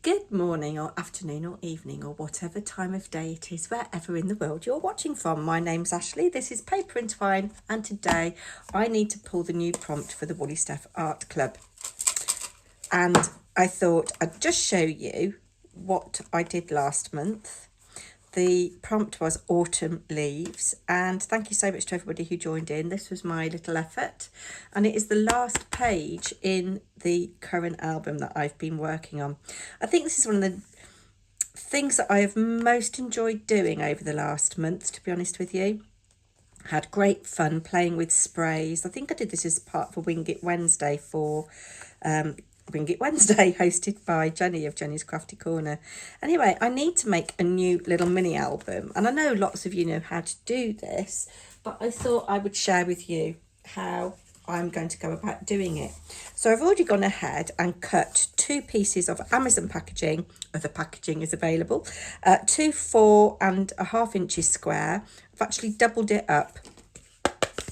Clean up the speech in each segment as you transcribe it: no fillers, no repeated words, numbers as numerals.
Good morning or afternoon or evening or whatever time of day it is, wherever in the world you're watching from. My name's Ashley, this is Paper and Twine, and today I need to pull the new prompt for the Woolly Stuff Art Club. And I thought I'd just show you what I did last month. The prompt was autumn leaves, and thank you so much to everybody who joined in. This was my little effort, and it is the last page in the current album that I've been working on. I think this is one of the things that I have most enjoyed doing over the last month, to be honest with you. Had great fun playing with sprays. I think I did this as part of a Wing It Wednesday for Wing It Wednesday, hosted by Jenny of Jenny's Crafty Corner. Anyway, I need to make a new little mini album, and I know lots of you know how to do this, but I thought I would share with you how I'm going to go about doing it. So I've already gone ahead and cut 2 pieces of Amazon packaging. Other packaging is available. 2 4.5 inches square. I've actually doubled it up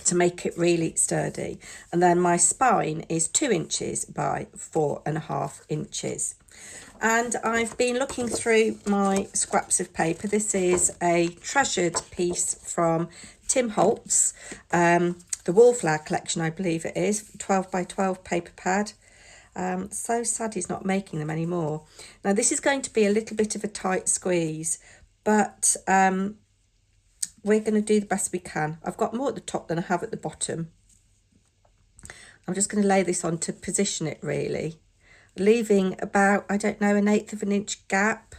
to make it really sturdy, and then my spine is 2 inches by 4.5 inches. And I've been looking through my scraps of paper. This is a treasured piece from Tim Holtz, the Wallflower collection, I believe it is, 12 by 12 paper pad. So sad he's not making them anymore. Now this is going to be a little bit of a tight squeeze, but we're going to do the best we can. I've got more at the top than I have at the bottom. I'm just going to lay this on to position it really, leaving about, I don't know, 1/8 of an inch gap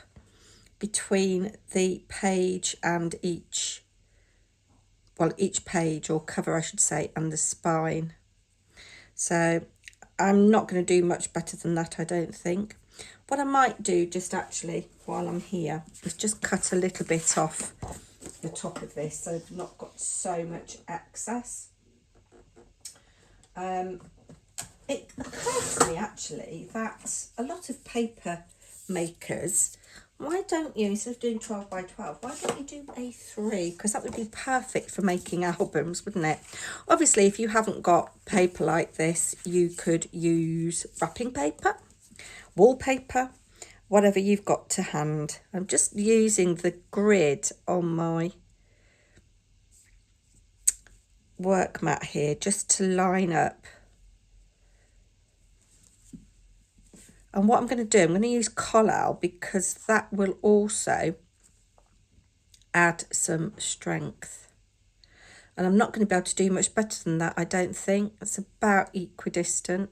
between the page and each page or cover I should say, and the spine. So I'm not going to do much better than that, I don't think. What I might do just actually while I'm here is just cut a little bit off the top of this so I've not got so much excess. It occurs to me actually that a lot of paper makers, why don't you, instead of doing 12 by 12, why don't you do A3? Because that would be perfect for making albums, wouldn't it? Obviously, if you haven't got paper like this, you could use wrapping paper, wallpaper, whatever you've got to hand. I'm just using the grid on my work mat here just to line up. And what I'm going to do, I'm going to use collal because that will also add some strength. And I'm not going to be able to do much better than that, I don't think. It's about equidistant.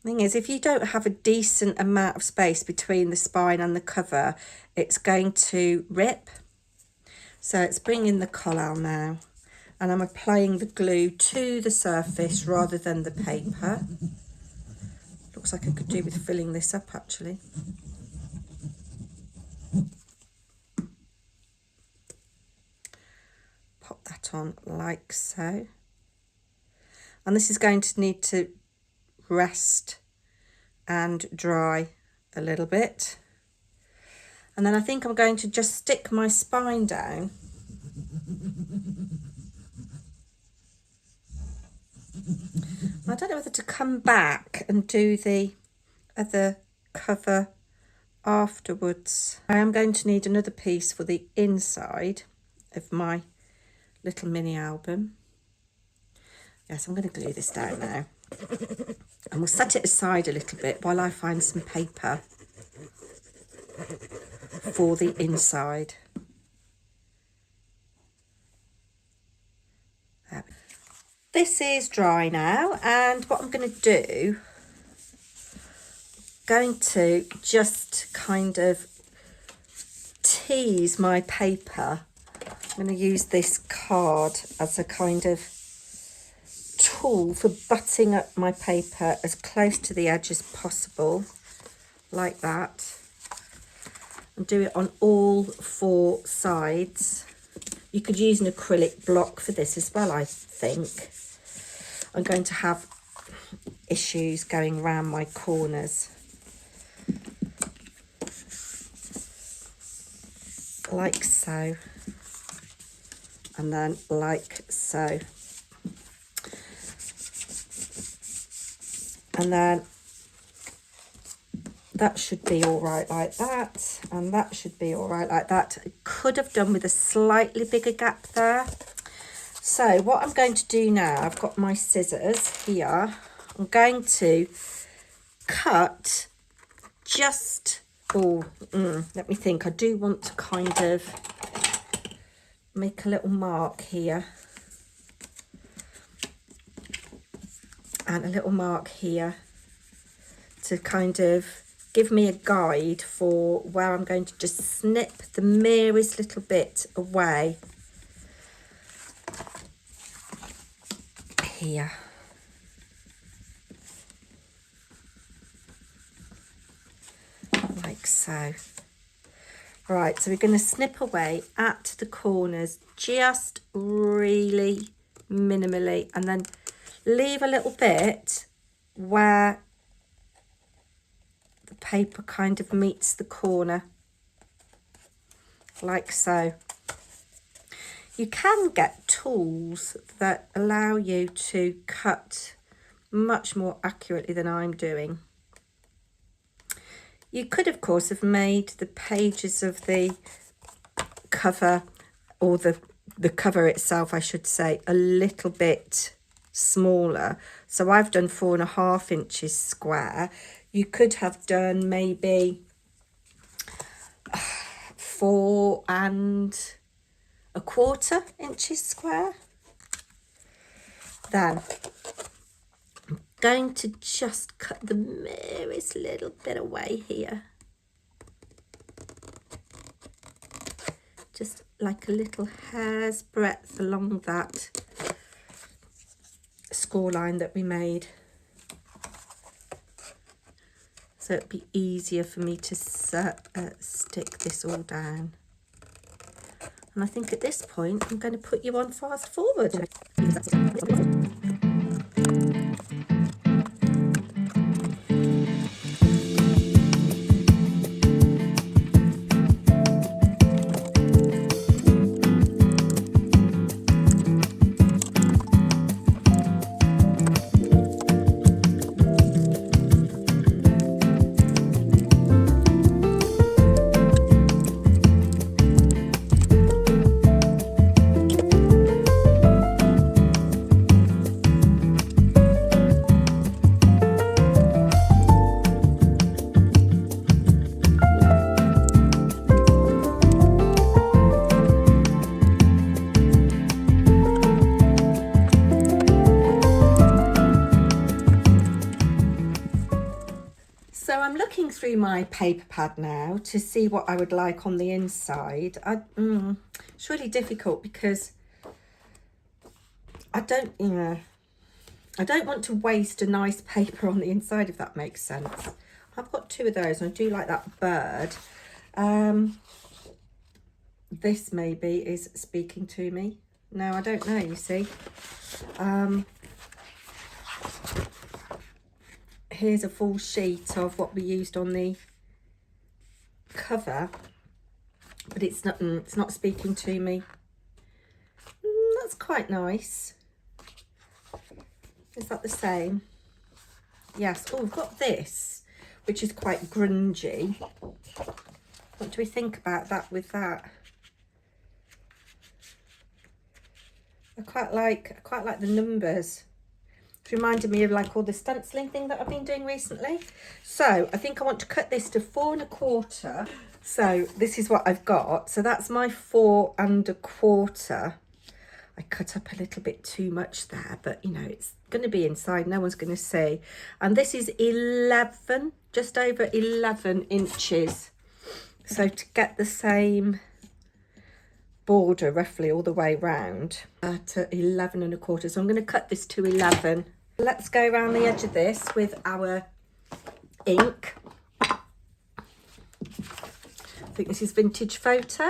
Thing is, if you don't have a decent amount of space between the spine and the cover, it's going to rip. So it's bringing the collal now, and I'm applying the glue to the surface rather than the paper. Looks like I could do with filling this up actually. Pop that on like so. And this is going to need to rest and dry a little bit. And then I think I'm going to just stick my spine down. I don't know whether to come back and do the other cover afterwards. I am going to need another piece for the inside of my little mini album. Yes, I'm going to glue this down now. And we'll set it aside a little bit while I find some paper for the inside. This is dry now, and what I'm going to do, going to just kind of tease my paper. I'm going to use this card as a kind of tool for butting up my paper as close to the edge as possible, like that, and do it on all 4 sides. You could use an acrylic block for this as well, I think. I'm going to have issues going around my corners. Like so. And then like so. And then that should be all right like that, and that should be all right like that. I could have done with a slightly bigger gap there. So what I'm going to do now, I've got my scissors here. I'm going to cut just, let me think. I do want to kind of make a little mark here. And a little mark here to kind of give me a guide for where I'm going to just snip the merest little bit away here. Like so. Right, so we're going to snip away at the corners just really minimally, and then leave a little bit where the paper kind of meets the corner, like so. You can get tools that allow you to cut much more accurately than I'm doing. You could, of course, have made the pages of the cover, or the cover itself, I should say, a little bit smaller. So I've done 4.5 inches square. You could have done maybe 4.25 inches square. Then I'm going to just cut the merest little bit away here, just like a little hair's breadth along that score line that we made, so it'd be easier for me to stick this all down. And I think at this point I'm going to put you on fast forward. So I'm looking through my paper pad now to see what I would like on the inside. It's really difficult because I don't want to waste a nice paper on the inside, if that makes sense. I've got 2 of those, and I do like that bird. This maybe is speaking to me. No, I don't know, you see. Here's a full sheet of what we used on the cover, but it's not speaking to me. That's quite nice. Is that the same? Yes. Oh, we've got this, which is quite grungy. What do we think about that with that? I quite like the numbers. It's reminded me of like all the stenciling thing that I've been doing recently. So I think I want to cut this to 4.25. So this is what I've got. So that's my 4.25. I cut up a little bit too much there, but you know, it's going to be inside. No one's going to see. And this is 11, just over 11 inches. So to get the same border roughly all the way round to 11.25. So I'm going to cut this to 11. Let's go around the edge of this with our ink. I think this is Vintage Photo.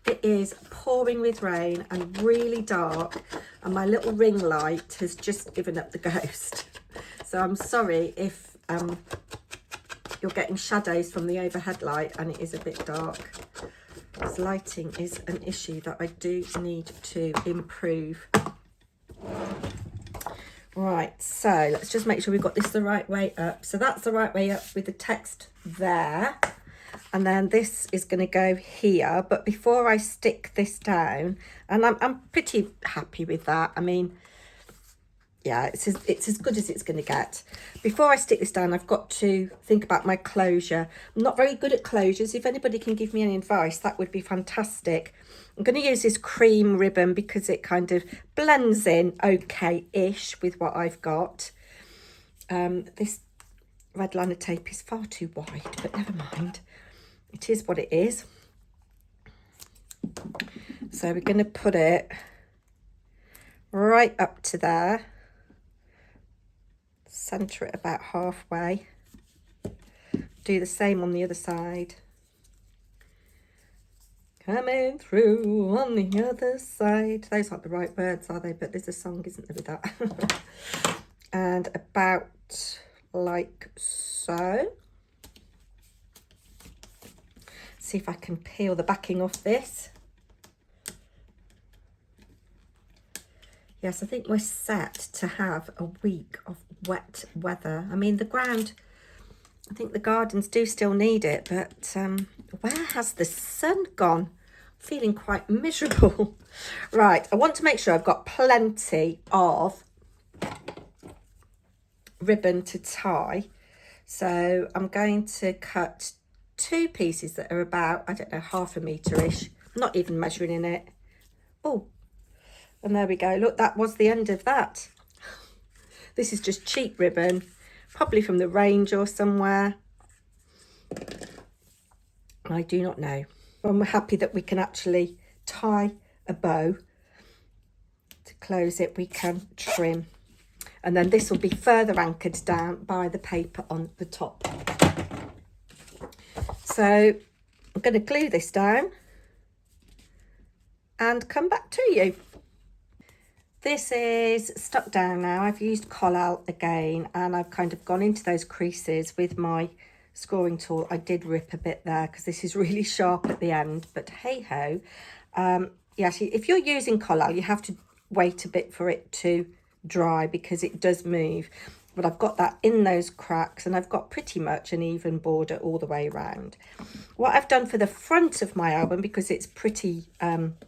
It is pouring with rain and really dark, and my little ring light has just given up the ghost. So I'm sorry if you're getting shadows from the overhead light and it is a bit dark. This lighting is an issue that I do need to improve. Right, so let's just make sure we've got this the right way up. So that's the right way up with the text there. And then this is going to go here. But before I stick this down, and I'm pretty happy with that. I mean, yeah, it's as good as it's going to get. Before I stick this down, I've got to think about my closure. I'm not very good at closures. If anybody can give me any advice, that would be fantastic. I'm going to use this cream ribbon because it kind of blends in okay-ish with what I've got. This red liner tape is far too wide, but never mind. It is what it is. So we're going to put it right up to there. Centre it about halfway. Do the same on the other side. Coming through on the other side. Those aren't the right words, are they? But there's a song, isn't there, with that? And about like so. See if I can peel the backing off this. Yes, I think we're set to have a week of wet weather. I mean, the ground, I think the gardens do still need it, but where has the sun gone? I'm feeling quite miserable. Right, I want to make sure I've got plenty of ribbon to tie. So I'm going to cut 2 pieces that are about, I don't know, ½ metre-ish. I'm not even measuring in it. Oh, and there we go. Look, that was the end of that. This is just cheap ribbon, probably from the range or somewhere. I do not know. And we're happy that we can actually tie a bow. To close it, we can trim. And then this will be further anchored down by the paper on the top. So I'm going to glue this down and come back to you. This is stuck down now. I've used Collall again, and I've kind of gone into those creases with my scoring tool. I did rip a bit there because this is really sharp at the end, but hey ho. Yes, if you're using Collall, you have to wait a bit for it to dry because it does move. But I've got that in those cracks, and I've got pretty much an even border all the way around. What I've done for the front of my album, because it's pretty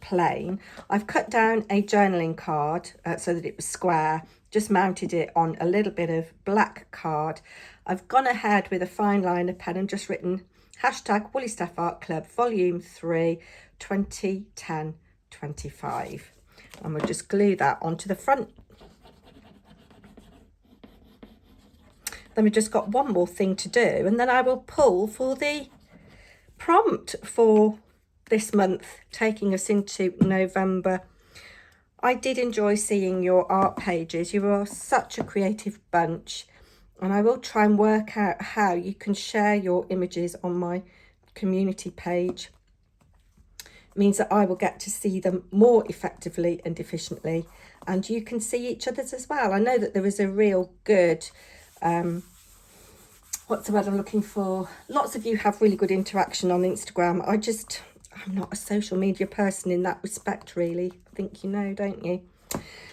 plain, I've cut down a journaling card so that it was square, just mounted it on a little bit of black card. I've gone ahead with a fine liner pen and just written #WoollyStuffArtClub Volume 3 2010-25. And we'll just glue that onto the front. Then we've just got one more thing to do, and then I will pull for the prompt for this month, taking us into November. I did enjoy seeing your art pages. You are such a creative bunch, and I will try and work out how you can share your images on my community page. It means that I will get to see them more effectively and efficiently, and you can see each other's as well. I know that there is a real good what's the word I'm looking for? Lots of you have really good interaction on Instagram. I'm not a social media person in that respect, really. I think you know, don't you?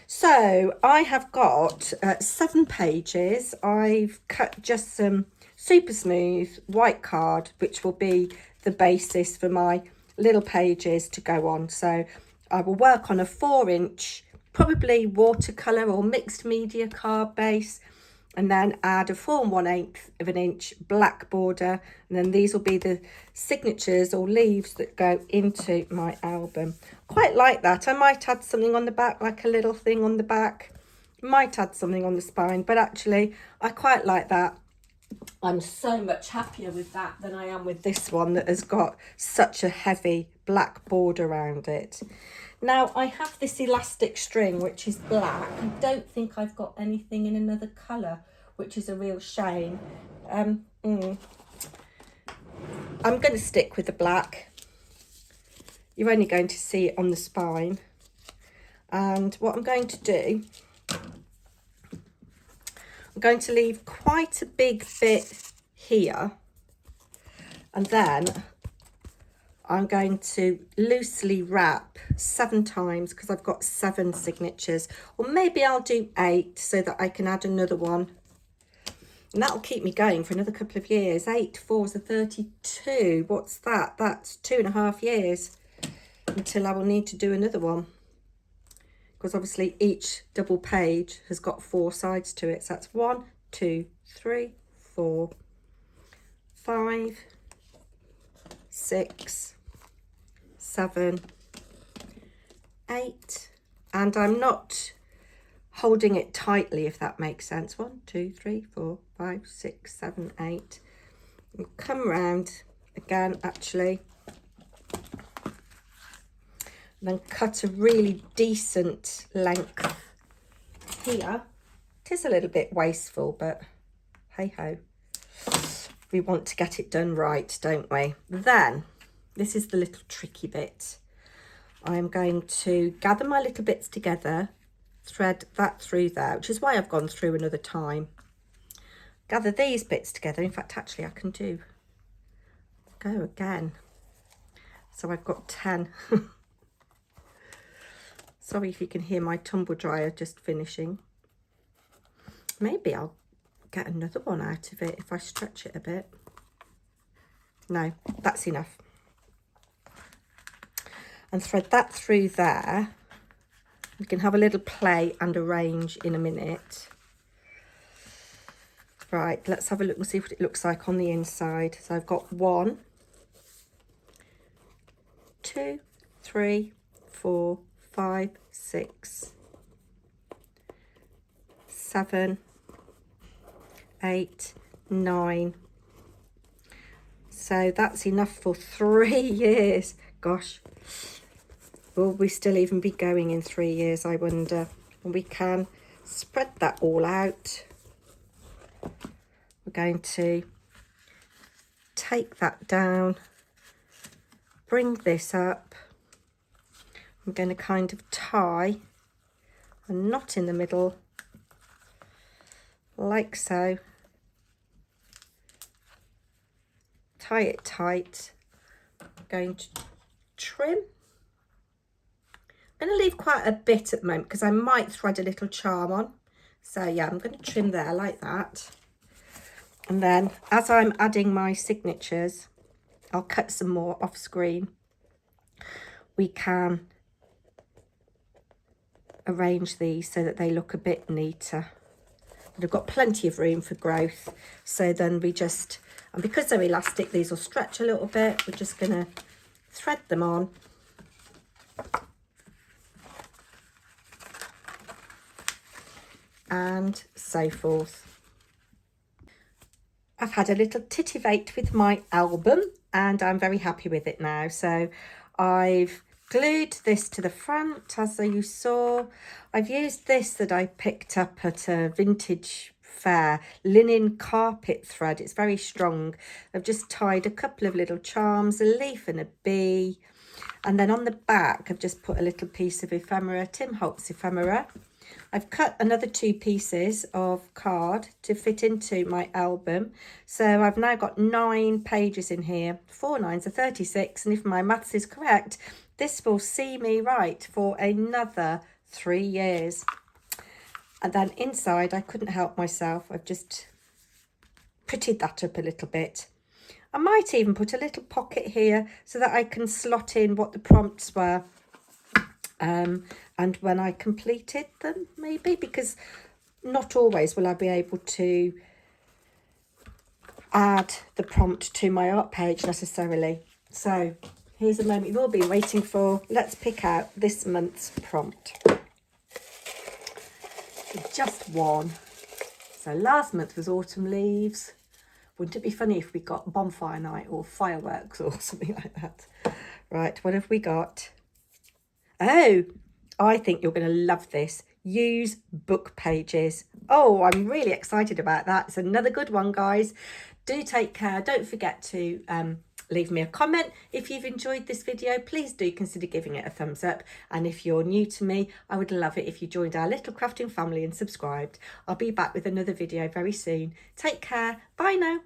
So I have got 7 pages. I've cut just some super smooth white card, which will be the basis for my little pages to go on. So I will work on a 4-inch, probably watercolour or mixed media card base, and then add a 4 1/8 of an inch black border, and then these will be the signatures or leaves that go into my album. Quite like that. I might add something on the back, like a little thing on the back. Might add something on the spine, but actually I quite like that. I'm so much happier with that than I am with this one that has got such a heavy black border around it. Now, I have this elastic string, which is black. I don't think I've got anything in another colour, which is a real shame. I'm going to stick with the black. You're only going to see it on the spine. And what I'm going to do, I'm going to leave quite a big bit here. And then I'm going to loosely wrap 7 times because I've got 7 signatures, or maybe I'll do 8 so that I can add another one. And that'll keep me going for another couple of years. 8 4s are 32. What's that? That's 2.5 years until I will need to do another one. Because obviously each double page has got 4 sides to it. So that's 1, 2, 3, 4, 5, 6, 7, 8. And I'm not holding it tightly, if that makes sense. 1, 2, 3, 4, 5, 6, 7, 8. And come round again, actually. And then cut a really decent length here. It is a little bit wasteful, but hey ho. We want to get it done right, don't we? Then, this is the little tricky bit. I'm going to gather my little bits together, thread that through there, which is why I've gone through another time. Gather these bits together. In fact, actually, I can go again. So I've got 10. Sorry if you can hear my tumble dryer just finishing. Maybe I'll get another one out of it if I stretch it a bit. No, that's enough. And thread that through there. We can have a little play and arrange in a minute. Right, let's have a look and see what it looks like on the inside. So I've got 1, 2, 3, 4, 5, 6, 7, 8, 9. So that's enough for 3 years. Gosh, will we still even be going in 3 years, I wonder? And we can spread that all out. We're going to take that down, bring this up. I'm going to kind of tie a knot in the middle, like so. Tie it tight. I'm going to trim. I'm going to leave quite a bit at the moment because I might thread a little charm on. So yeah, I'm going to trim there like that. And then as I'm adding my signatures, I'll cut some more off screen. We can arrange these so that they look a bit neater. But I've got plenty of room for growth. So then we just, and because they're elastic, these will stretch a little bit. We're just going to thread them on. And so forth. I've had a little titivate with my album and I'm very happy with it now. So I've glued this to the front, as you saw. I've used this that I picked up at a vintage fair, linen carpet thread. It's very strong. I've just tied a couple of little charms, a leaf and a bee. And then on the back, I've just put a little piece of ephemera, Tim Holtz ephemera. I've cut another 2 pieces of card to fit into my album. So I've now got 9 pages in here. 4 9s are 36. And if my maths is correct, this will see me right for another 3 years. And then inside, I couldn't help myself. I've just prettied that up a little bit. I might even put a little pocket here so that I can slot in what the prompts were. And when I completed them, maybe, because not always will I be able to add the prompt to my art page necessarily. So here's a moment you've all been waiting for. Let's pick out this month's prompt. Just one. So last month was autumn leaves. Wouldn't it be funny if we got bonfire night or fireworks or something like that? Right, what have we got? Oh, I think you're going to love this. Use book pages. Oh, I'm really excited about that. It's another good one, guys. Do take care. Don't forget to leave me a comment. If you've enjoyed this video, please do consider giving it a thumbs up. And if you're new to me, I would love it if you joined our little crafting family and subscribed. I'll be back with another video very soon. Take care. Bye now.